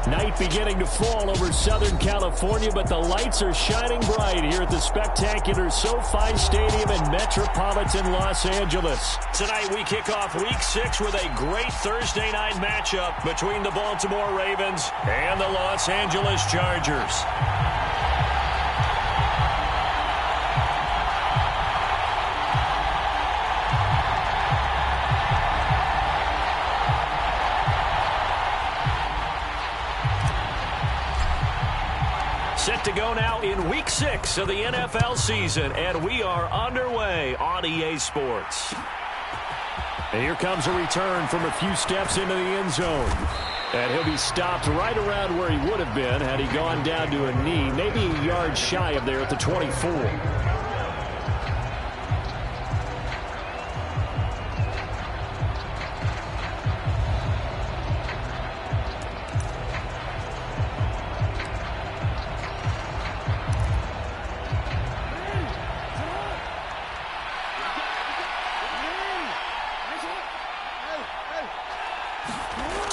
Night beginning to fall over Southern California, but the lights are shining bright here at the spectacular SoFi Stadium in metropolitan Los Angeles. Tonight we kick off Week 6 with a great Thursday night matchup between the Baltimore Ravens and the Los Angeles Chargers. Set to go now in Week 6 of the NFL season, and we are underway on EA Sports. And here comes a return from a few steps into the end zone. And he'll be stopped right around where he would have been had he gone down to a knee, maybe a yard shy of there at the 24.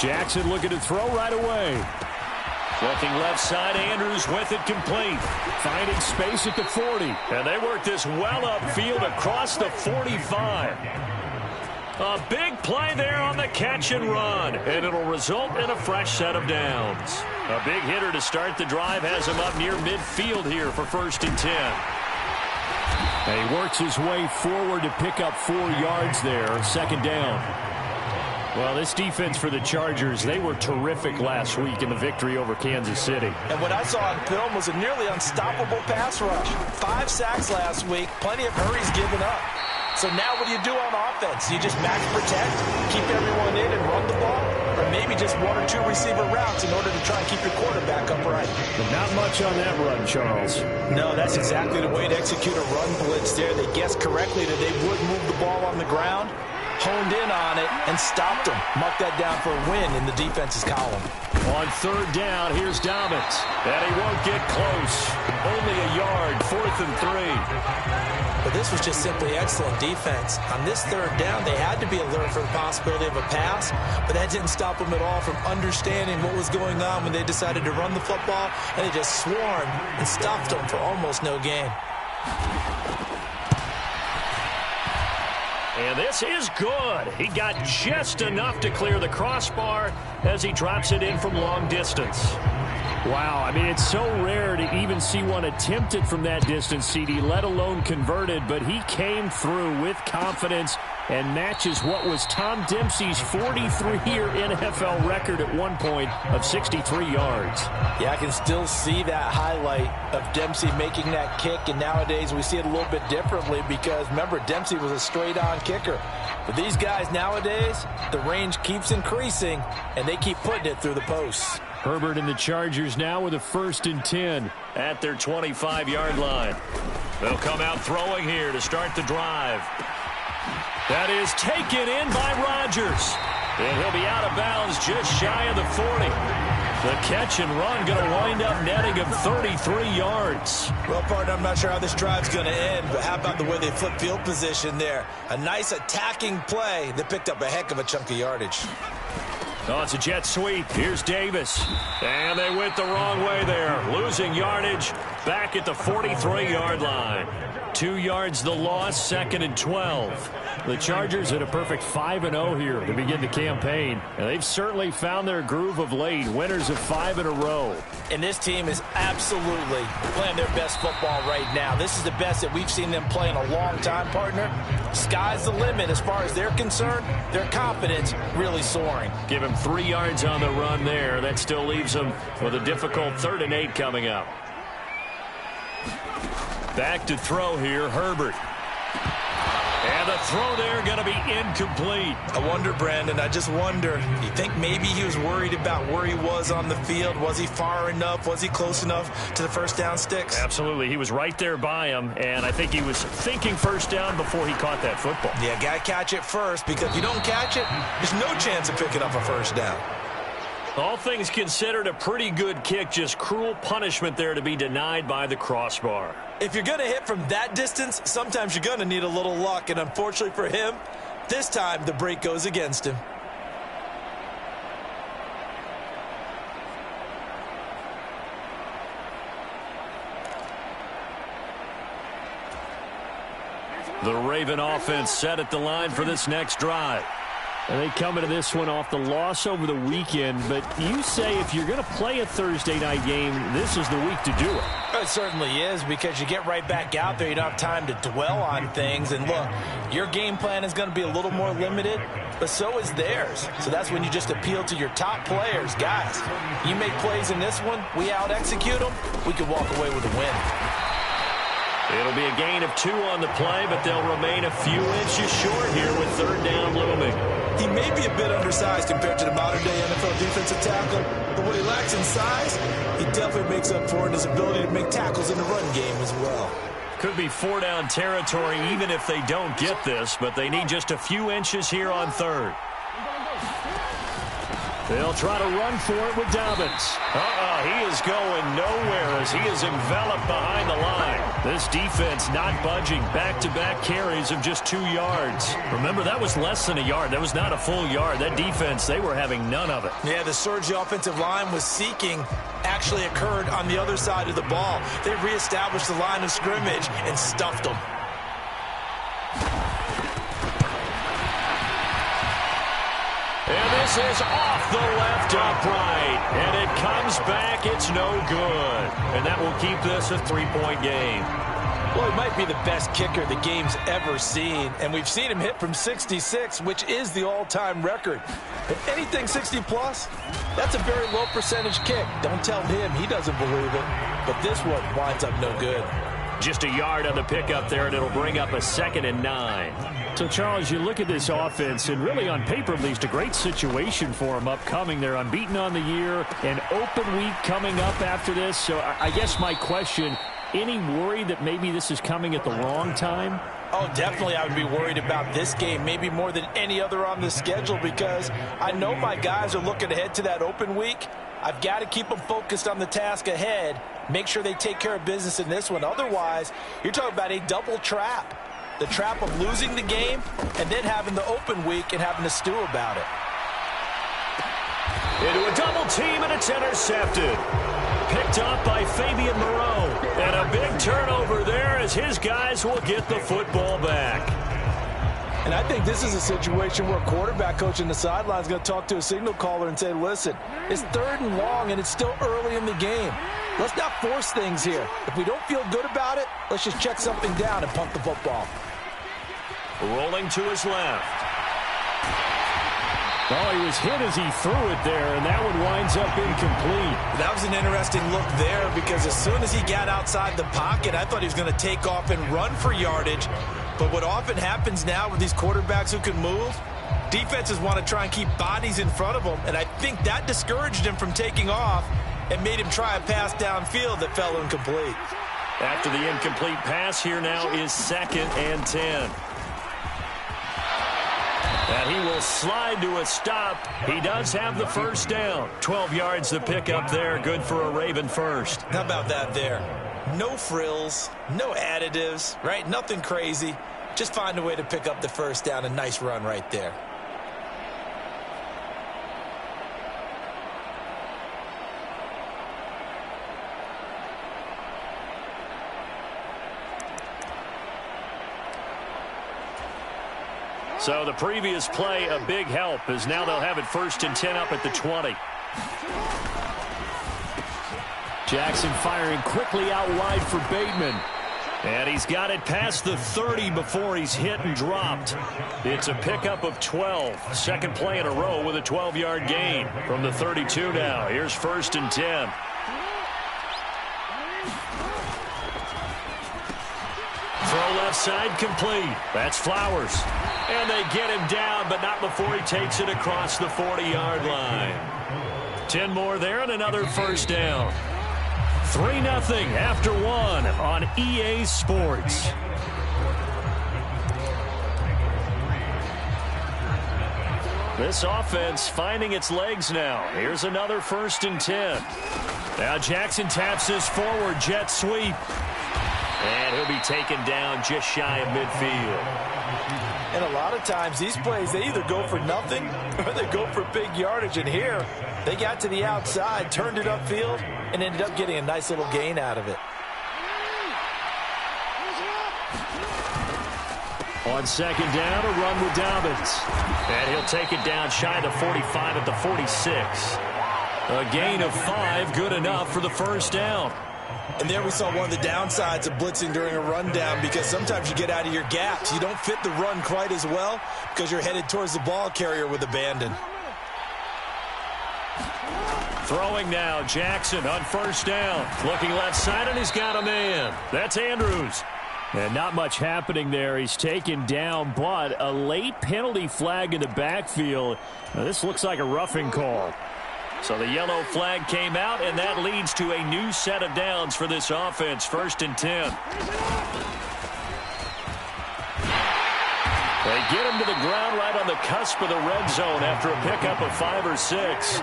Jackson looking to throw right away. Looking left side, Andrews with it complete. Finding space at the 40. And they work this well upfield across the 45. A big play there on the catch and run. And it'll result in a fresh set of downs. A big hitter to start the drive has him up near midfield here for 1st and 10. And he works his way forward to pick up 4 yards there. 2nd down. Well, this defense for the Chargers, they were terrific last week in the victory over Kansas City. And what I saw on film was a nearly unstoppable pass rush. 5 sacks last week, plenty of hurries given up. So now what do you do on offense? You just max protect, keep everyone in and run the ball? Or maybe just 1 or 2 receiver routes in order to try and keep your quarterback upright? But not much on that run, Charles. No, that's exactly the way to execute a run blitz there. They guessed correctly that they would move the ball on the ground, honed in on it, and stopped them. Mark that down for a win in the defense's column. On 3rd down, here's Dobbins. And he won't get close. Only a yard, 4th and 3. But this was just simply excellent defense. On this 3rd down, they had to be alert for the possibility of a pass, but that didn't stop them at all from understanding what was going on when they decided to run the football, and they just swarmed and stopped them for almost no gain. And this is good. He got just enough to clear the crossbar as he drops it in from long distance. Wow, I mean, it's so rare to even see one attempted from that distance, CD, let alone converted, but he came through with confidence and matches what was Tom Dempsey's 43-year NFL record at one point of 63 yards. Yeah, I can still see that highlight of Dempsey making that kick, and nowadays we see it a little bit differently because, remember, Dempsey was a straight-on kicker. But these guys nowadays, the range keeps increasing, and they keep putting it through the posts. Herbert and the Chargers now with a 1st and 10 at their 25-yard line. They'll come out throwing here to start the drive. That is taken in by Rodgers. And he'll be out of bounds just shy of the 40. The catch and run going to wind up netting him 33 yards. Well, partner, I'm not sure how this drive's going to end, but how about the way they flip field position there? A nice attacking play that picked up a heck of a chunk of yardage. Oh, it's a jet sweep. Here's Davis. And they went the wrong way there. Losing yardage back at the 43-yard line. 2 yards the loss, 2nd and 12. The Chargers had a perfect 5-0 here to begin the campaign. And they've certainly found their groove of late. Winners of 5 in a row. And this team is absolutely playing their best football right now. This is the best that we've seen them play in a long time, partner. Sky's the limit as far as they're concerned. Their confidence really soaring. Give him 3 yards on the run there. That still leaves them with a difficult 3rd and 8 coming up. Back to throw here, Herbert. And the throw there going to be incomplete. I wonder, Brandon, I just wonder, you think maybe he was worried about where he was on the field? Was he far enough? Was he close enough to the 1st down sticks? Absolutely. He was right there by him, and I think he was thinking 1st down before he caught that football. Yeah, got to catch it first, because if you don't catch it, there's no chance of picking up a 1st down. All things considered, a pretty good kick, just cruel punishment there to be denied by the crossbar. If you're going to hit from that distance, sometimes you're going to need a little luck, and unfortunately for him, this time the break goes against him. The Raven offense set at the line for this next drive. And they come into this one off the loss over the weekend, but you say if you're going to play a Thursday night game, this is the week to do it. It certainly is, because you get right back out there. You don't have time to dwell on things. And look, your game plan is going to be a little more limited, but so is theirs. So that's when you just appeal to your top players. Guys, you make plays in this one, we out-execute them, we can walk away with a win. It'll be a gain of 2 on the play, but they'll remain a few inches short here with third down looming. He may be a bit undersized compared to the modern-day NFL defensive tackle, but what he lacks in size, he definitely makes up for in his ability to make tackles in the run game as well. Could be 4-down territory even if they don't get this, but they need just a few inches here on third. They'll try to run for it with Dobbins. He is going nowhere as he is enveloped behind the line. This defense not budging. Back-to-back carries of just 2 yards. Remember, that was less than a yard. That was not a full yard. That defense, they were having none of it. Yeah, the surge the offensive line was seeking actually occurred on the other side of the ball. They reestablished the line of scrimmage and stuffed them. And this is off the left upright. And it comes back. It's no good. And that will keep this a 3-point game. Well, he might be the best kicker the game's ever seen. And we've seen him hit from 66, which is the all-time record. But anything 60-plus, that's a very low percentage kick. Don't tell him he doesn't believe it. But this one winds up no good. Just a yard on the pickup there, and it'll bring up a 2nd and 9. So, Charles, you look at this offense, and really on paper, at least, a great situation for them upcoming. They're unbeaten on the year, an open week coming up after this. So I guess my question, any worry that maybe this is coming at the wrong time? Oh, definitely I would be worried about this game, maybe more than any other on the schedule, because I know my guys are looking ahead to that open week. I've got to keep them focused on the task ahead, make sure they take care of business in this one. Otherwise, you're talking about a double trap. The trap of losing the game and then having the open week and having to stew about it. Into a double team, and it's intercepted. Picked up by Fabian Moreau. And a big turnover there as his guys will get the football back. And I think this is a situation where a quarterback coach in the sideline is going to talk to a signal caller and say, listen, it's 3rd and long, and it's still early in the game. Let's not force things here. If we don't feel good about it, let's just check something down and pump the football. Rolling to his left. Well, he was hit as he threw it there, and that one winds up incomplete. That was an interesting look there, because as soon as he got outside the pocket, I thought he was going to take off and run for yardage. But what often happens now with these quarterbacks who can move, defenses want to try and keep bodies in front of them, and I think that discouraged him from taking off and made him try a pass downfield that fell incomplete. After the incomplete pass, here now is 2nd and 10. And he will slide to a stop. He does have the first down. 12 yards to pick up there. Good for a Raven first. How about that there? No frills, no additives, right? Nothing crazy. Just find a way to pick up the first down. A nice run right there. So the previous play, a big help, as now they'll have it 1st and 10 up at the 20. Jackson firing quickly out wide for Bateman. And he's got it past the 30 before he's hit and dropped. It's a pickup of 12. 2nd play in a row with a 12-yard gain from the 32 now. Here's 1st and 10. Throw left side complete. That's Flowers. And they get him down, but not before he takes it across the 40-yard line. 10 more there and another first down. 3-0 after 1 on EA Sports. This offense finding its legs now. Here's another 1st and 10. Now Jackson taps his forward jet sweep. And he'll be taken down just shy of midfield. And a lot of times these plays, they either go for nothing or they go for big yardage. And here, they got to the outside, turned it upfield, and ended up getting a nice little gain out of it. On second down, a run with Dobbins. And he'll take it down shy of the 45 at the 46. A gain of 5, good enough for the first down. And there we saw one of the downsides of blitzing during a rundown, because sometimes you get out of your gaps. You don't fit the run quite as well because you're headed towards the ball carrier with abandon. Throwing now, Jackson on first down. Looking left side, and he's got a man. That's Andrews. And not much happening there. He's taken down, but a late penalty flag in the backfield. Now, this looks like a roughing call. So the yellow flag came out, and that leads to a new set of downs for this offense. 1st and 10. They get him to the ground right on the cusp of the red zone after a pickup of 5 or 6.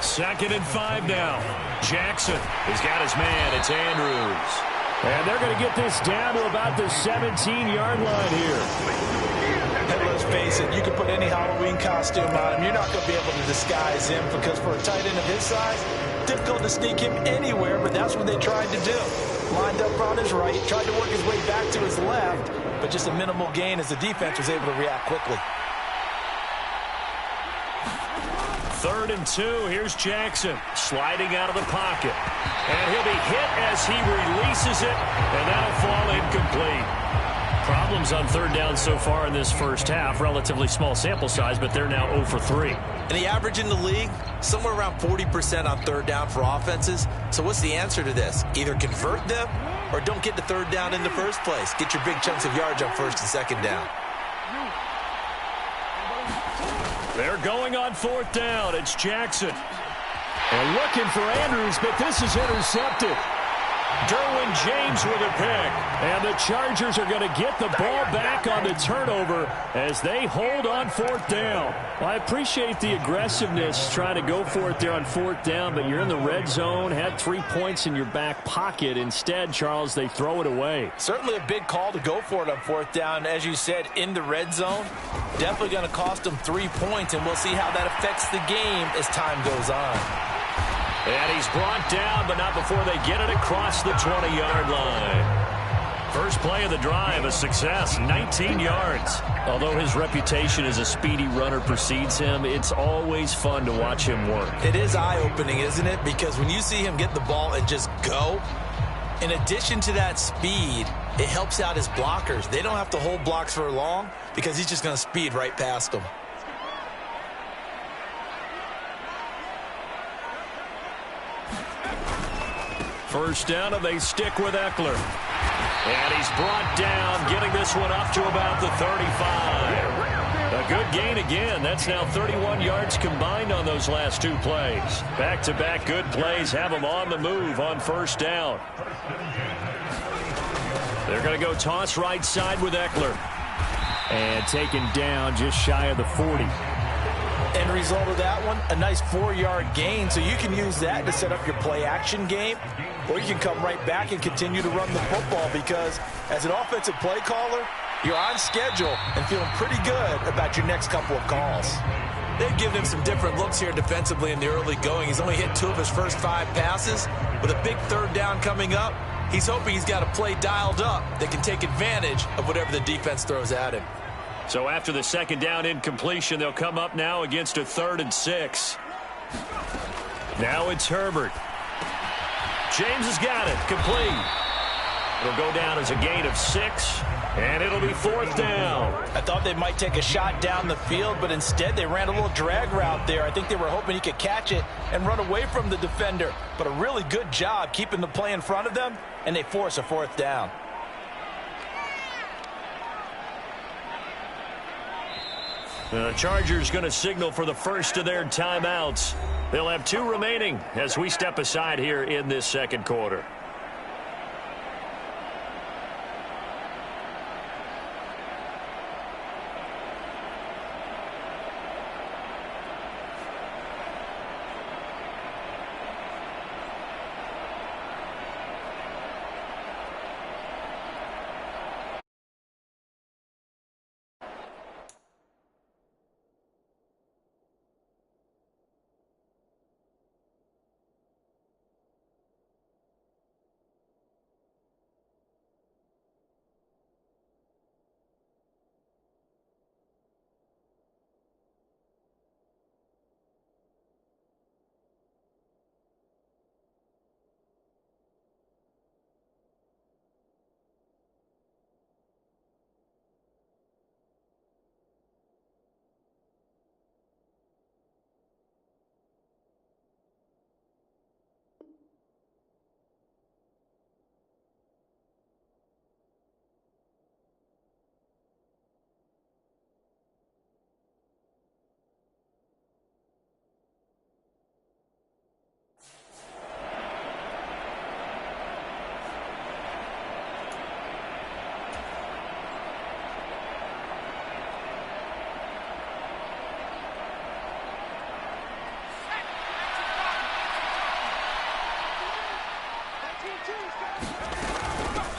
Second and 5 now. Jackson has got his man. It's Andrews. And they're going to get this down to about the 17-yard line here. And let's face it, you can put any Halloween costume on him. You're not going to be able to disguise him, because for a tight end of his size, difficult to sneak him anywhere, but that's what they tried to do. Lined up on his right, tried to work his way back to his left, but just a minimal gain as the defense was able to react quickly. 3rd and 2. Here's Jackson sliding out of the pocket. And he'll be hit as he releases it, and that'll fall incomplete. Problems on 3rd down so far in this first half. Relatively small sample size, but they're now 0 for 3. And the average in the league, somewhere around 40% on 3rd down for offenses. So what's the answer to this? Either convert them or don't get to 3rd down in the first place. Get your big chunks of yards on 1st and 2nd down. They're going on 4th down. It's Jackson. And looking for Andrews, but this is intercepted. Derwin James with a pick. And the Chargers are going to get the ball back on the turnover as they hold on 4th down. Well, I appreciate the aggressiveness trying to go for it there on 4th down, but you're in the red zone, had 3 points in your back pocket. Instead, Charles, they throw it away. Certainly a big call to go for it on 4th down. As you said, in the red zone, definitely going to cost them 3 points, and we'll see how that affects the game as time goes on. And he's brought down, but not before they get it across the 20-yard line. First play of the drive, a success, 19 yards. Although his reputation as a speedy runner precedes him, it's always fun to watch him work. It is eye-opening, isn't it? Because when you see him get the ball and just go, in addition to that speed, it helps out his blockers. They don't have to hold blocks for long because he's just going to speed right past them. First down, and they stick with Eckler. And he's brought down, getting this one up to about the 35. A good gain again. That's now 31 yards combined on those last 2 plays. Back-to-back good plays have them on the move on 1st down. They're going to go toss right side with Eckler. And taken down just shy of the 40. End result of that one, a nice 4-yard gain, so you can use that to set up your play-action game, or you can come right back and continue to run the football, because as an offensive play caller, you're on schedule and feeling pretty good about your next couple of calls. They've given him some different looks here defensively in the early going. He's only hit 2 of his first 5 passes. With a big 3rd down coming up, he's hoping he's got a play dialed up that can take advantage of whatever the defense throws at him. So after the 2nd down incompletion, they'll come up now against a 3rd and 6. Now it's Herbert. James has got it. Complete. It'll go down as a gain of 6, and it'll be 4th down. I thought they might take a shot down the field, but instead they ran a little drag route there. I think they were hoping he could catch it and run away from the defender. But a really good job keeping the play in front of them, and they force a 4th down. The Chargers going to signal for the first of their timeouts. They'll have 2 remaining as we step aside here in this 2nd quarter.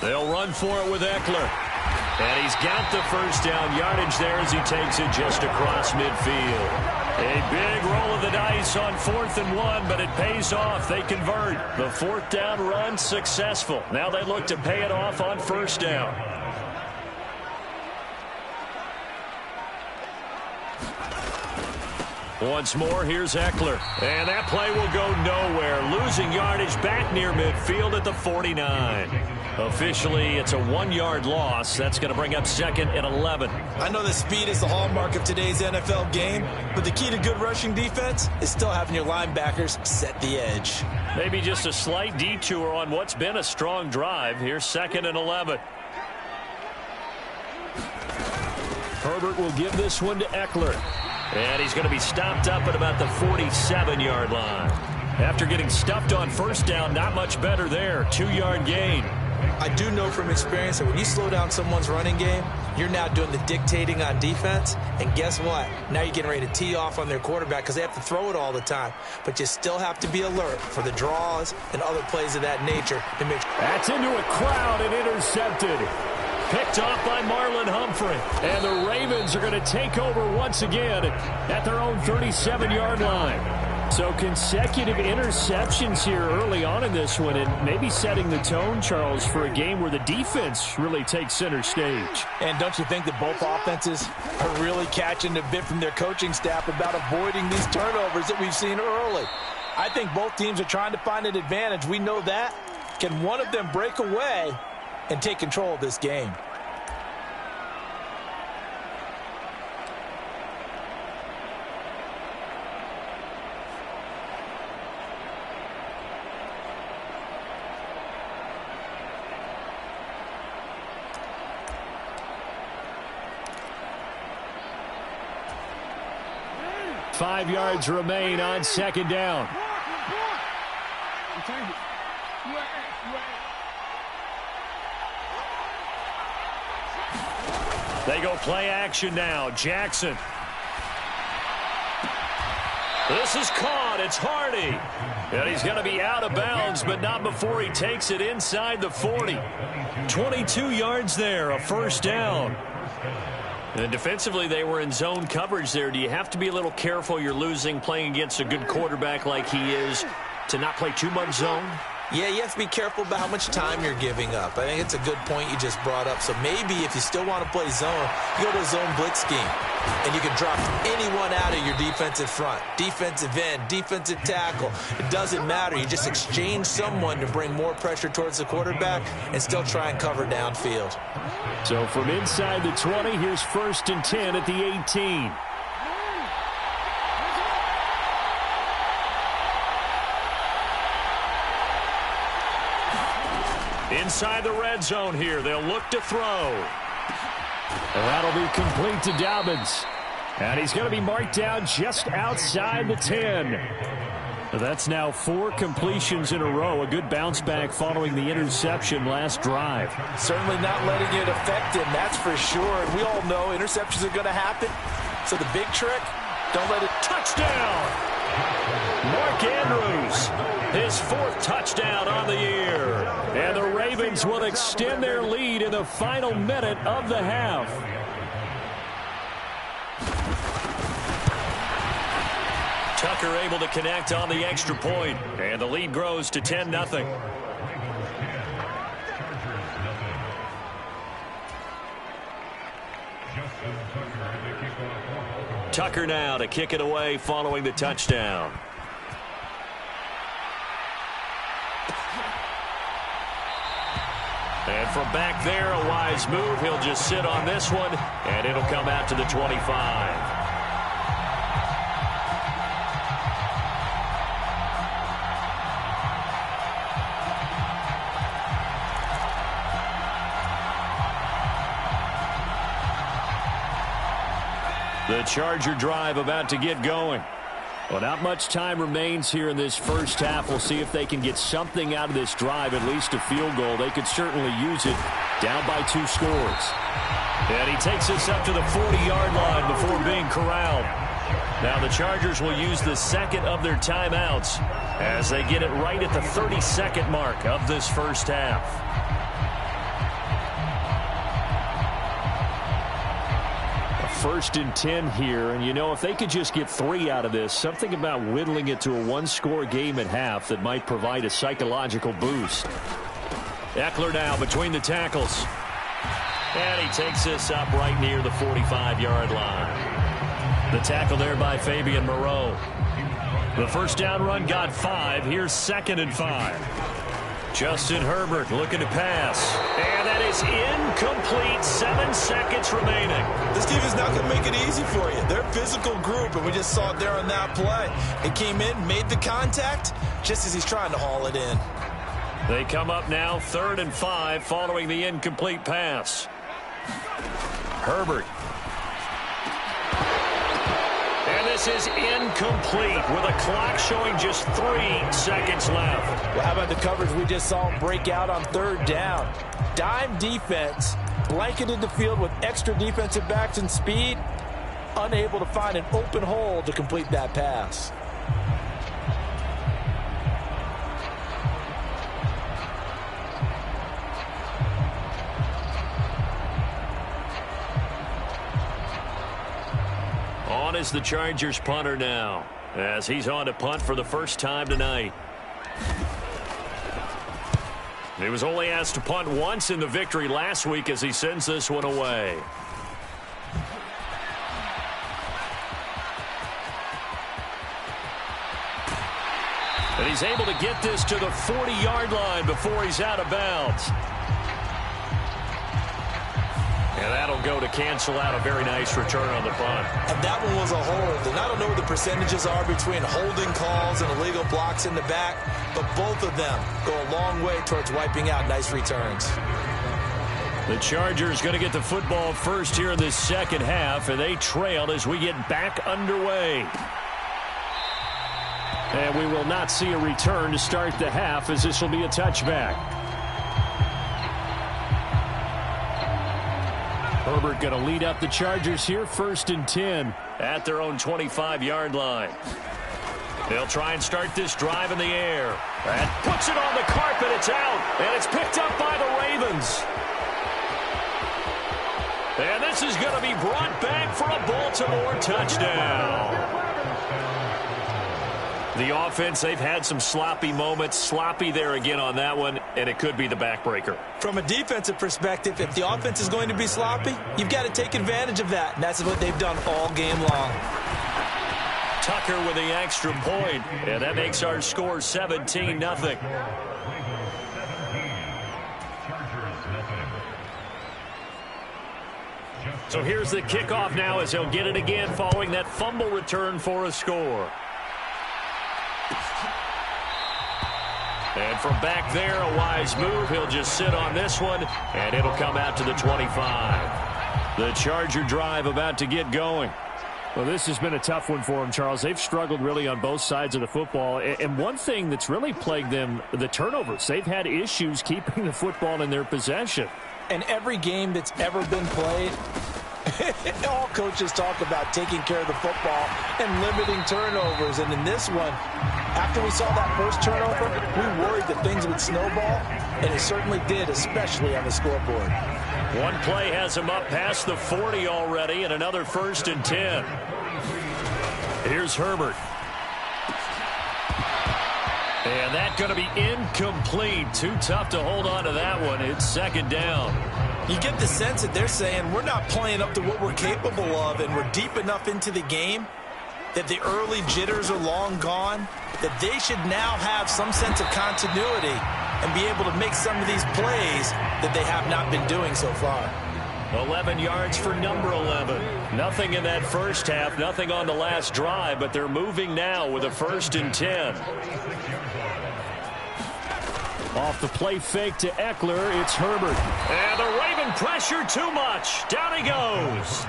They'll run for it with Eckler. And he's got the first down yardage there as he takes it just across midfield. A big roll of the dice on 4th and 1, but it pays off. They convert. The 4th down run successful. Now they look to pay it off on 1st down. Once more, here's Eckler. And that play will go nowhere. Losing yardage back near midfield at the 49. Officially, it's a 1-yard loss. That's going to bring up 2nd and 11. I know that speed is the hallmark of today's NFL game, but the key to good rushing defense is still having your linebackers set the edge. Maybe just a slight detour on what's been a strong drive. Here's 2nd and 11. Herbert will give this one to Eckler. And he's going to be stopped up at about the 47-yard line. After getting stuffed on 1st down, not much better there. 2-yard gain. I do know from experience that when you slow down someone's running game, you're now doing the dictating on defense. And guess what? Now you're getting ready to tee off on their quarterback because they have to throw it all the time. But you still have to be alert for the draws and other plays of that nature. That's into a crowd and intercepted. Picked off by Marlon Humphrey. And the Ravens are going to take over once again at their own 37-yard line. So consecutive interceptions here early on in this one, and maybe setting the tone, Charles, for a game where the defense really takes center stage. And don't you think that both offenses are really catching a bit from their coaching staff about avoiding these turnovers that we've seen early? I think both teams are trying to find an advantage. We know that. Can one of them break away and take control of this game? Five yards remain on 2nd down. They go play action now. Jackson. This is caught. It's Hardy. And he's going to be out of bounds, but not before he takes it inside the 40. 22 yards there, a 1st down. And defensively, they were in zone coverage there. Do you have to be a little careful? You're losing, playing against a good quarterback like he is, to not play too much zone? Yeah, you have to be careful about how much time you're giving up. I think it's a good point you just brought up. So maybe if you still want to play zone, you go to a zone blitz scheme. And you can drop anyone out of your defensive front. Defensive end, defensive tackle. It doesn't matter. You just exchange someone to bring more pressure towards the quarterback and still try and cover downfield. So from inside the 20, here's 1st and 10 at the 18. Inside the red zone here. They'll look to throw. And that'll be complete to Dobbins. And he's going to be marked down just outside the 10. That's now 4 completions in a row. A good bounce back following the interception last drive. Certainly not letting it affect him, that's for sure. And we all know interceptions are going to happen. So the big trick, don't let it. Touchdown! Mark Andrews, his 4th touchdown on the year. And the Ravens will extend their lead in the final minute of the half. Tucker able to connect on the extra point, and the lead grows to 10-0. Tucker now to kick it away following the touchdown. And from back there, a wise move. He'll just sit on this one, and it'll come out to the 25. The Charger drive about to get going. Well, not much time remains here in this first half. We'll see if they can get something out of this drive, at least a field goal. They could certainly use it, down by 2 scores. And he takes this up to the 40-yard line before being corralled. Now the Chargers will use the 2nd of their timeouts as they get it right at the 32nd mark of this first half. 1st and 10 here. And, you know, if they could just get 3 out of this, something about whittling it to a one-score game at half that might provide a psychological boost. Eckler now between the tackles. And he takes this up right near the 45-yard line. The tackle there by Fabian Moreau. The first down run got 5. Here's 2nd and 5. Justin Herbert looking to pass. And that is incomplete. 7 seconds remaining. This defense not going to make it easy for you. They're a physical group, and we just saw it there on that play. It came in, made the contact, just as he's trying to haul it in. They come up now 3rd and 5 following the incomplete pass. Herbert. And this is incomplete with a clock showing just 3 seconds left. Well, how about the coverage we just saw him break out on 3rd down? Dime defense, blanketed the field with extra defensive backs and speed, unable to find an open hole to complete that pass. On is the Chargers punter now, as he's on to punt for the first time tonight. He was only asked to punt once in the victory last week as he sends this one away. And he's able to get this to the 40-yard line before he's out of bounds. And that'll go to cancel out a very nice return on the punt. And that one was a hold. And I don't know what the percentages are between holding calls and illegal blocks in the back, but both of them go a long way towards wiping out nice returns. The Chargers going to get the football first here in this second half, and they trail as we get back underway. And we will not see a return to start the half, as this will be a touchback. Herbert going to lead up the Chargers here, 1st and 10 at their own 25-yard line. They'll try and start this drive in the air. And puts it on the carpet. It's out. And it's picked up by the Ravens. And this is going to be brought back for a Baltimore touchdown. The offense, they've had some sloppy moments. Sloppy there again on that one, and it could be the backbreaker. From a defensive perspective, if the offense is going to be sloppy, you've got to take advantage of that, and that's what they've done all game long. Tucker with the extra point, and that makes our score 17-0. So here's the kickoff now as he'll get it again following that fumble return for a score. And from back there, a wise move. He'll just sit on this one, and it'll come out to the 25. The Charger drive about to get going. Well, this has been a tough one for them, Charles. They've struggled really on both sides of the football. And one thing that's really plagued them, the turnovers. They've had issues keeping the football in their possession. And every game that's ever been played, all coaches talk about taking care of the football and limiting turnovers. And in this one, after we saw that first turnover, we worried that things would snowball, and it certainly did, especially on the scoreboard. One play has him up past the 40 already, and another 1st and 10. Here's Herbert. And that's going to be incomplete. Too tough to hold on to that one. It's 2nd down. You get the sense that they're saying we're not playing up to what we're capable of, and we're deep enough into the game that the early jitters are long gone, that they should now have some sense of continuity and be able to make some of these plays that they have not been doing so far. 11 yards for number 11. Nothing in that first half, nothing on the last drive, but they're moving now with a 1st and 10. Off the play fake to Eckler, it's Herbert. And the Raven pressure too much. Down he goes.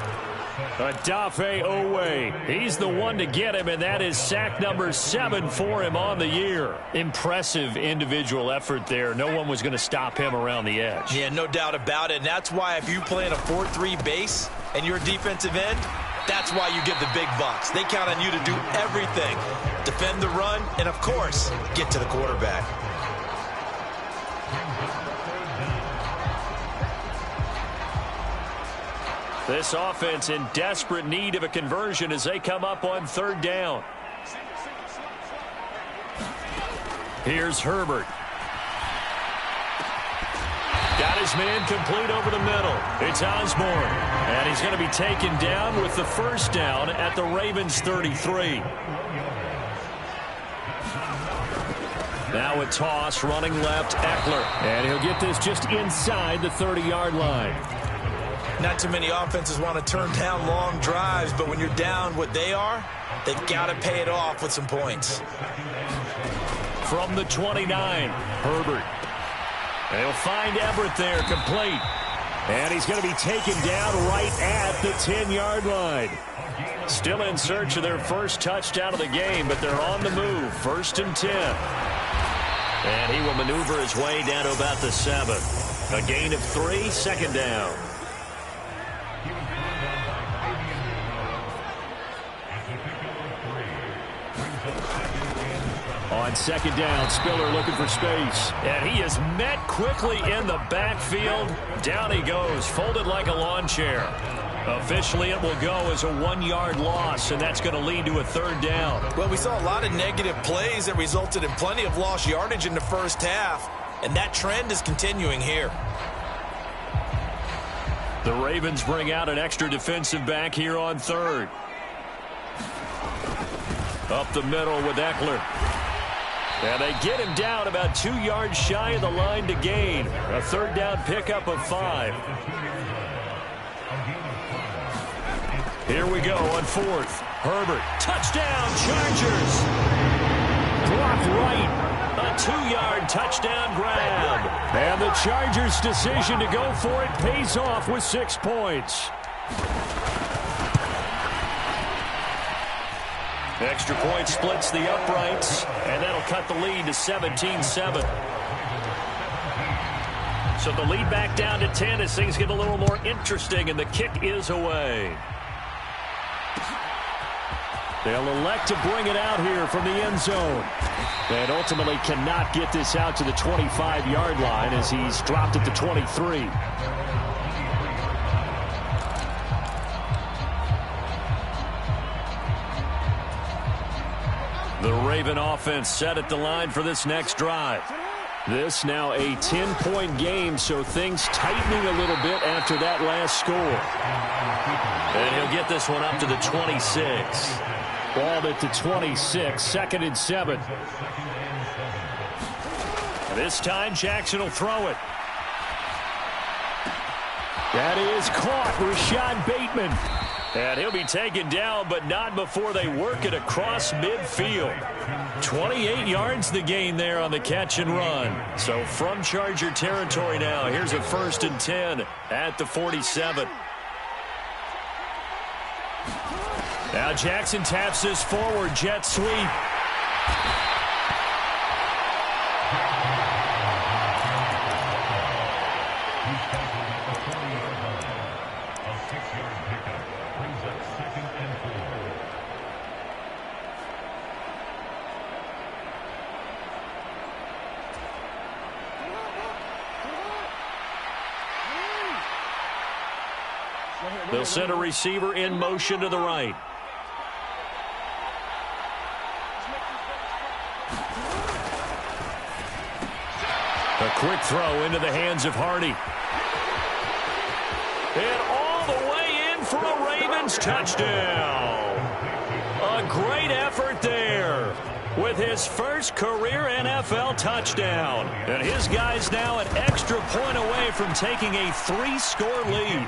Odafe Owe. He's the one to get him, and that is sack number 7 for him on the year. Impressive individual effort there. No one was going to stop him around the edge. Yeah, no doubt about it. And that's why if you play in a 4-3 base and you're a defensive end, that's why you get the big bucks. They count on you to do everything. Defend the run and, of course, get to the quarterback. This offense in desperate need of a conversion as they come up on third down. Here's Herbert. Got his man complete over the middle. It's Osborne. And he's going to be taken down with the first down at the Ravens 33. Now a toss, running left, Eckler. And he'll get this just inside the 30-yard line. Not too many offenses want to turn down long drives, but when you're down what they are, they've got to pay it off with some points. From the 29, Herbert. They'll find Everett there, complete. And he's going to be taken down right at the 10-yard line. Still in search of their first touchdown of the game, but they're on the move. 1st and 10. And he will maneuver his way down to about the 7. A gain of 3, 2nd down. On 2nd down, Spiller looking for space. And he is met quickly in the backfield. Down he goes, folded like a lawn chair. Officially, it will go as a 1-yard loss, and that's going to lead to a 3rd down. Well, we saw a lot of negative plays that resulted in plenty of lost yardage in the first half, and that trend is continuing here. The Ravens bring out an extra defensive back here on 3rd. Up the middle with Eckler. And they get him down about 2 yards shy of the line to gain. A 3rd down pickup of 5. Here we go on 4th. Herbert. Touchdown, Chargers. Blocked right. A 2-yard touchdown grab. And the Chargers' decision to go for it pays off with 6 points. Extra point splits the uprights, and that'll cut the lead to 17-7. So the lead back down to 10 as things get a little more interesting, and the kick is away. They'll elect to bring it out here from the end zone. And ultimately cannot get this out to the 25-yard line as he's dropped at the 23. The Raven offense set at the line for this next drive. This now a 10-point game, so things tightening a little bit after that last score. And he'll get this one up to the 26. Balled at the 26, 2nd and 7. This time Jackson will throw it. That is caught, Rashad Bateman. And he'll be taken down, but not before they work it across midfield. 28 yards the gain there on the catch and run. So from Charger territory now, here's a 1st and 10 at the 47. Now Jackson taps this forward jet sweep. They'll send a receiver in motion to the right. A quick throw into the hands of Hardy. And all the way in for a Ravens touchdown. A great effort there with his first career NFL touchdown. And his guys now an extra point away from taking a 3-score lead.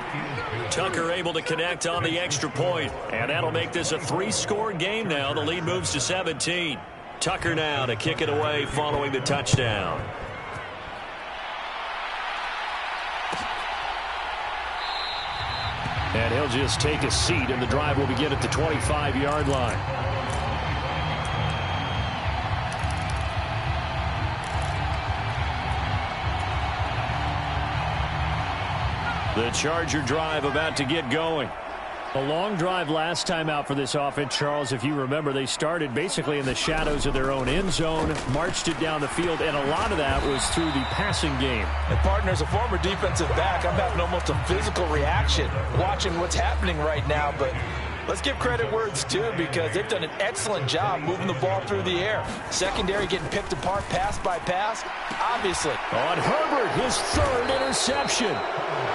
Tucker able to connect on the extra point, and that'll make this a 3-score game now. The lead moves to 17. Tucker now to kick it away following the touchdown. And he'll just take a seat, and the drive will begin at the 25-yard line. The Charger drive about to get going. A long drive last time out for this offense, Charles. If you remember, they started basically in the shadows of their own end zone, marched it down the field, and a lot of that was through the passing game. And, partner, as a former defensive back, I'm having almost a physical reaction watching what's happening right now. But let's give credit where it's due, because they've done an excellent job moving the ball through the air. Secondary getting picked apart pass by pass, obviously. On Herbert, his third interception.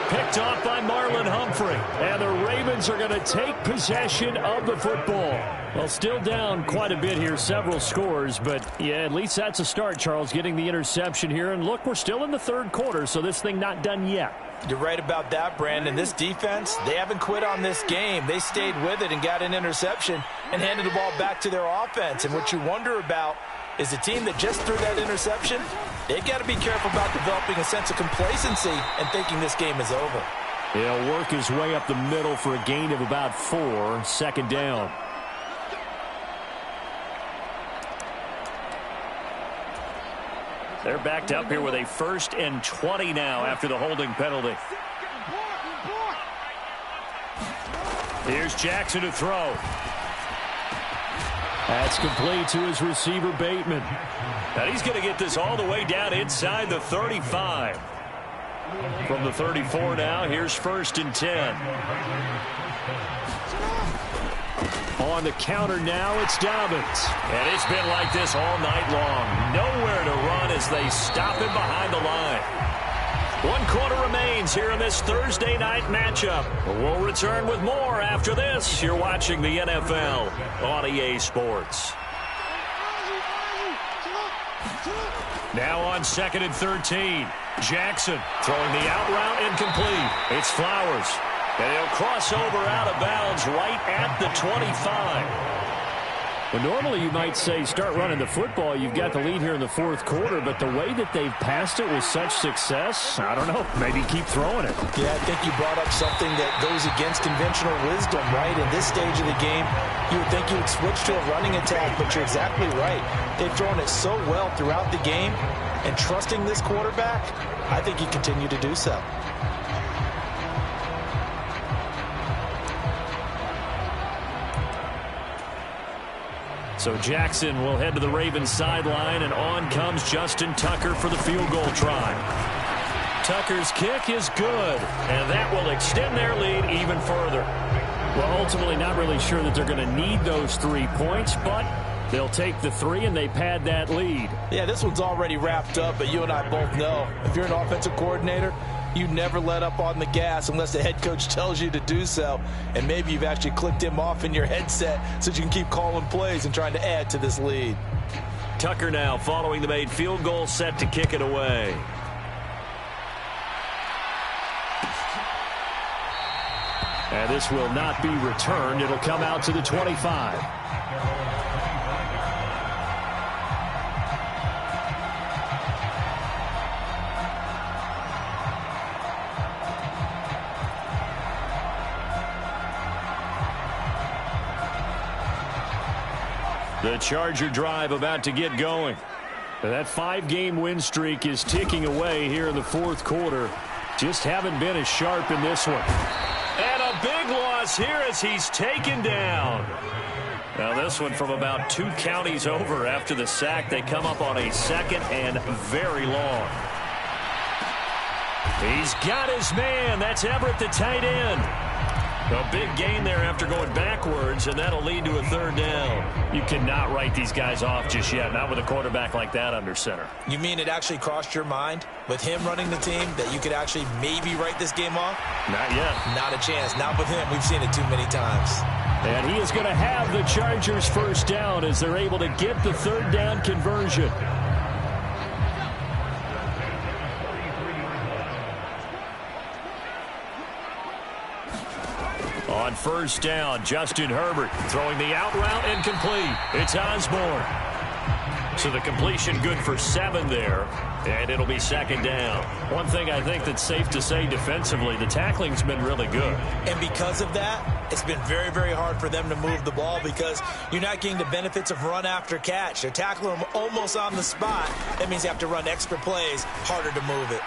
Picked off by Marlon Humphrey. And the Ravens are going to take possession of the football. Well, still down quite a bit here, several scores. But, yeah, at least that's a start, Charles, getting the interception here. And, look, we're still in the third quarter, so this thing not done yet. You're right about that, Brandon. This defense, they haven't quit on this game. They stayed with it and got an interception and handed the ball back to their offense. And what you wonder about is the team that just threw that interception, they've got to be careful about developing a sense of complacency and thinking this game is over. He'll work his way up the middle for a gain of about 4, second down. They're backed up here with a 1st and 20 now after the holding penalty. Here's Jackson to throw. That's complete to his receiver, Bateman. And he's going to get this all the way down inside the 35. From the 34 now, here's 1st and 10. On the counter now, it's Dobbins. And it's been like this all night long. Nowhere to run as they stop him behind the line. 1 quarter remains here in this Thursday night matchup. We'll return with more after this. You're watching the NFL on EA Sports. Now on 2nd and 13. Jackson throwing the out route incomplete. It's Flowers. And he'll cross over out of bounds right at the 25. Well, normally you might say start running the football. You've got the lead here in the 4th quarter, but the way that they've passed it with such success, I don't know, maybe keep throwing it. Yeah, I think you brought up something that goes against conventional wisdom, right? In this stage of the game, you would think you would switch to a running attack, but you're exactly right. They've thrown it so well throughout the game, and trusting this quarterback, I think you continue to do so. So Jackson will head to the Ravens sideline, and on comes Justin Tucker for the field goal try. Tucker's kick is good, and that will extend their lead even further. Well, ultimately not really sure that they're going to need those 3 points, but they'll take the 3 and they pad that lead. Yeah, this one's already wrapped up, but you and I both know if you're an offensive coordinator, you never let up on the gas unless the head coach tells you to do so. And maybe you've actually clicked him off in your headset so you can keep calling plays and trying to add to this lead. Tucker now following the made field goal, set to kick it away. And this will not be returned. It'll come out to the 25. The Charger drive about to get going. That 5-game win streak is ticking away here in the 4th quarter. Just haven't been as sharp in this one. And a big loss here as he's taken down. Now this one from about 2 counties over after the sack. They come up on a 2nd and very long. He's got his man. That's Everett, the tight end. A big gain there after going backwards, and that'll lead to a 3rd down. You cannot write these guys off just yet, not with a quarterback like that under center. You mean it actually crossed your mind with him running the team that you could actually maybe write this game off? Not yet. Not a chance. Not with him. We've seen it too many times. And he is going to have the Chargers' 1st down as they're able to get the 3rd down conversion. On 1st down, Justin Herbert throwing the out route incomplete. It's Osborne. So the completion good for 7 there, and it'll be 2nd down. One thing I think that's safe to say defensively, the tackling's been really good. And because of that, it's been very, very hard for them to move the ball because you're not getting the benefits of run after catch. They're tackling them almost on the spot. That means you have to run extra plays, harder to move it.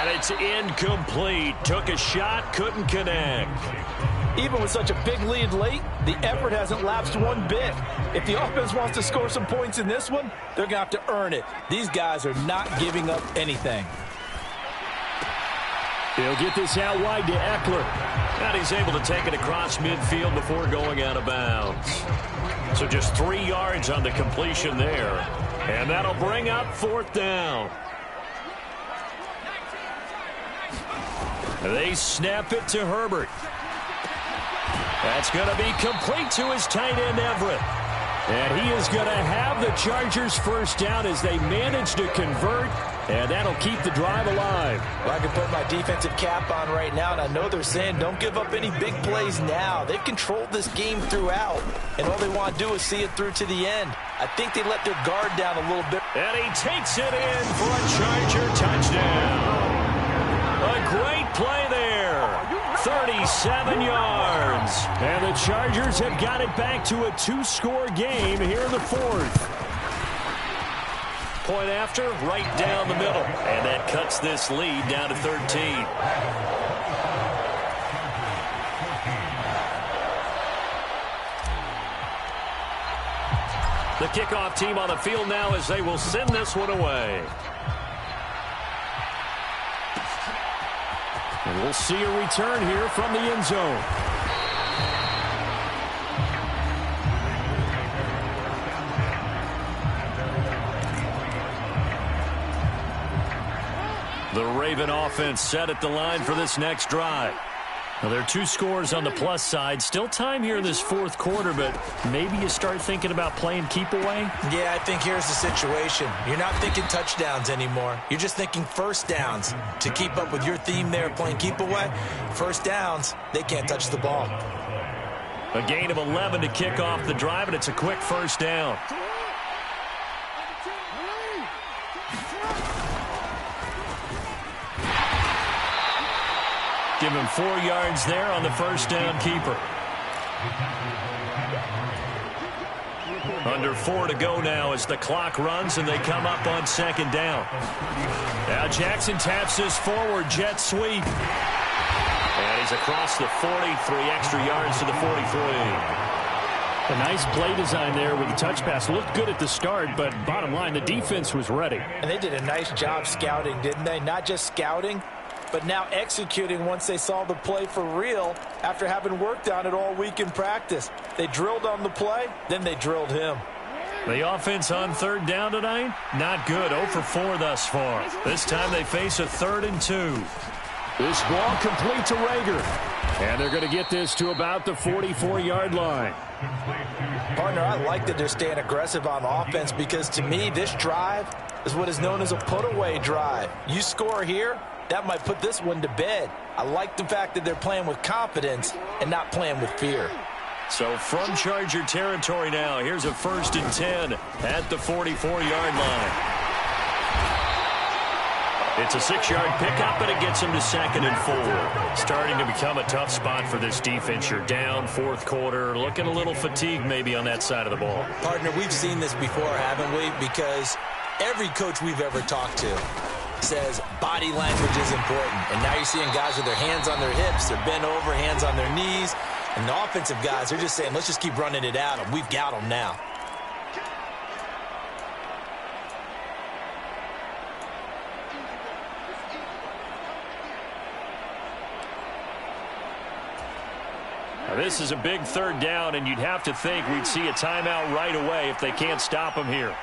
And it's incomplete. Took a shot, couldn't connect. Even with such a big lead late, the effort hasn't lapsed one bit. If the offense wants to score some points in this one, they're going to have to earn it. These guys are not giving up anything. He'll get this out wide to Eckler. And he's able to take it across midfield before going out of bounds. So just 3 yards on the completion there. And that'll bring up 4th down. They snap it to Herbert. That's going to be complete to his tight end, Everett. And he is going to have the Chargers first down as they manage to convert, and that'll keep the drive alive. Well, I can put my defensive cap on right now, and I know they're saying don't give up any big plays now. They've controlled this game throughout, and all they want to do is see it through to the end. I think they let their guard down a little bit. And he takes it in for a Charger touchdown. A great play there. 37 yards. And the Chargers have got it back to a 2-score game here in the 4th. Point after, right down the middle. And that cuts this lead down to 13. The kickoff team on the field now as they will send this one away. And we'll see a return here from the end zone. The Raven offense set at the line for this next drive. Well, there are 2 scores on the plus side. Still time here in this 4th quarter, but maybe you start thinking about playing keep away? Yeah, I think here's the situation. You're not thinking touchdowns anymore. You're just thinking first downs. To keep up with your theme there, playing keep away, first downs, they can't touch the ball. A gain of 11 to kick off the drive, and it's a quick first down. Give him 4 yards there on the first down keeper. Under 4 to go now as the clock runs and they come up on 2nd down. Now Jackson taps this forward jet sweep. And he's across the 40, 3 extra yards to the 43. A nice play design there with the touch pass. Looked good at the start, but bottom line, the defense was ready. And they did a nice job scouting, didn't they? Not just scouting, but now executing once they saw the play for real after having worked on it all week in practice. They drilled on the play, then they drilled him. The offense on 3rd down tonight, not good. 0 for 4 thus far. This time they face a 3rd and 2. This ball complete to Rager. And they're going to get this to about the 44-yard line. Partner, I like that they're staying aggressive on offense because to me this drive is what is known as a put-away drive. You score here, that might put this one to bed. I like the fact that they're playing with confidence and not playing with fear. So from Charger territory now, here's a 1st and 10 at the 44-yard line. It's a 6-yard pickup, and it gets him to 2nd and 4. Starting to become a tough spot for this defense. You're down 4th quarter, looking a little fatigued maybe on that side of the ball. Partner, we've seen this before, haven't we? Because every coach we've ever talked to says body language is important. And now you're seeing guys with their hands on their hips, they're bent over, hands on their knees. And the offensive guys, they're just saying, let's just keep running it at them. We've got them now. Now, this is a big 3rd down, and you'd have to think we'd see a timeout right away if they can't stop him here.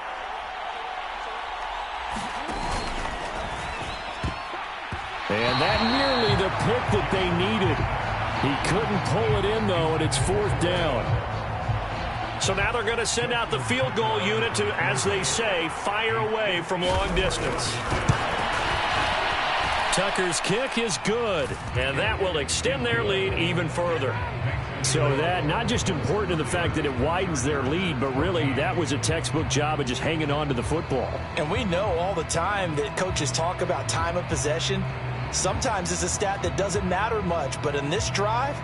And that nearly the pick that they needed. He couldn't pull it in, though, and it's 4th down. So now they're going to send out the field goal unit to, as they say, fire away from long distance. Tucker's kick is good, and that will extend their lead even further. So that, not just important in the fact that it widens their lead, but really that was a textbook job of just hanging on to the football. And we know all the time that coaches talk about time of possession. Sometimes it's a stat that doesn't matter much, but in this drive,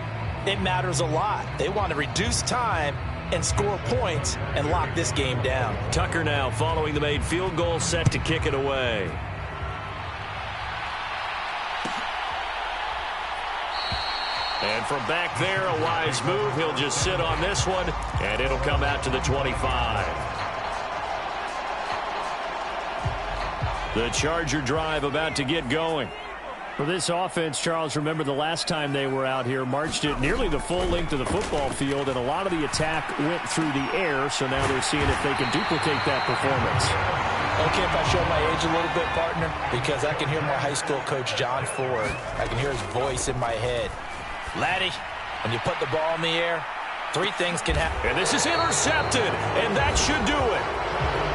it matters a lot. They want to reduce time and score points and lock this game down. Tucker now following the made field goal, set to kick it away. And from back there, a wise move. He'll just sit on this one, and it'll come out to the 25. The Charger drive about to get going. For this offense, Charles, remember the last time they were out here, marched it nearly the full length of the football field, and a lot of the attack went through the air, so now they're seeing if they can duplicate that performance. Okay, if I show my age a little bit, partner, because I can hear my high school coach, John Ford. I can hear his voice in my head. Laddie, when you put the ball in the air, three things can happen. And this is intercepted, and that should do it.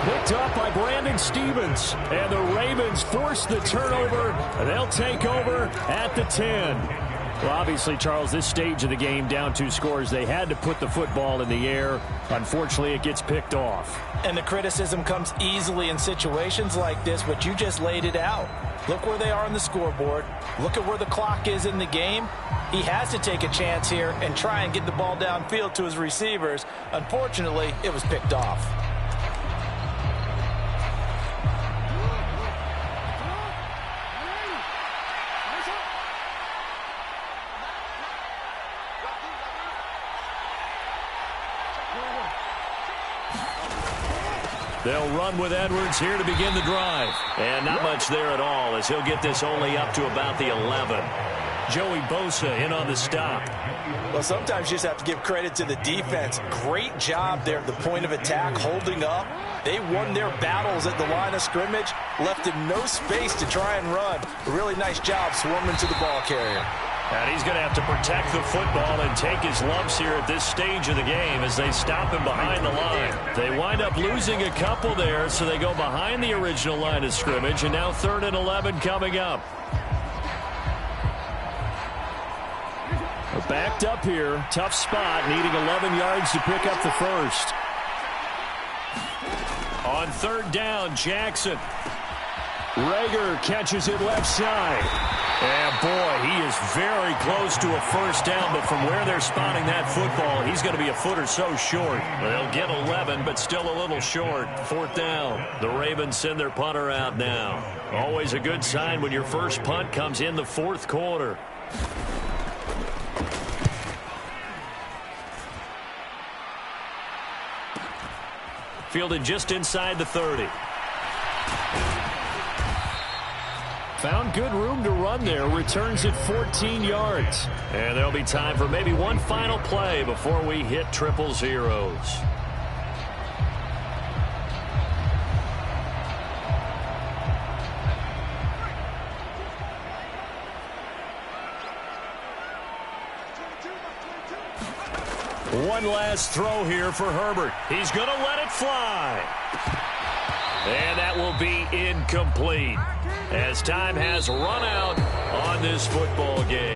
Picked up by Brandon Stevens, and the Ravens force the turnover. They'll take over at the 10. Well, obviously, Charles, this stage of the game, down 2 scores, they had to put the football in the air. Unfortunately, it gets picked off. And the criticism comes easily in situations like this, but you just laid it out. Look where they are on the scoreboard. Look at where the clock is in the game. He has to take a chance here and try and get the ball downfield to his receivers. Unfortunately, it was picked off. They'll run with Edwards here to begin the drive. And not much there at all, as he'll get this only up to about the 11. Joey Bosa in on the stop. Well, sometimes you just have to give credit to the defense. Great job there at the point of attack, holding up. They won their battles at the line of scrimmage, left him no space to try and run. A really nice job swarming to the ball carrier. And he's going to have to protect the football and take his lumps here at this stage of the game as they stop him behind the line. They wind up losing a couple there, so they go behind the original line of scrimmage, and now 3rd and 11 coming up. Backed up here, tough spot, needing 11 yards to pick up the first. On 3rd down, Jackson. Rager catches it left side. And boy, he is very close to a first down, but from where they're spotting that football, he's going to be a foot or so short. They'll get 11, but still a little short. 4th down. The Ravens send their punter out now. Always a good sign when your first punt comes in the 4th quarter. Fielded just inside the 30. Found good room to run there. Returns it 14 yards. And there'll be time for maybe one final play before we hit 000. One last throw here for Herbert. He's going to let it fly. And that will be incomplete as time has run out on this football game.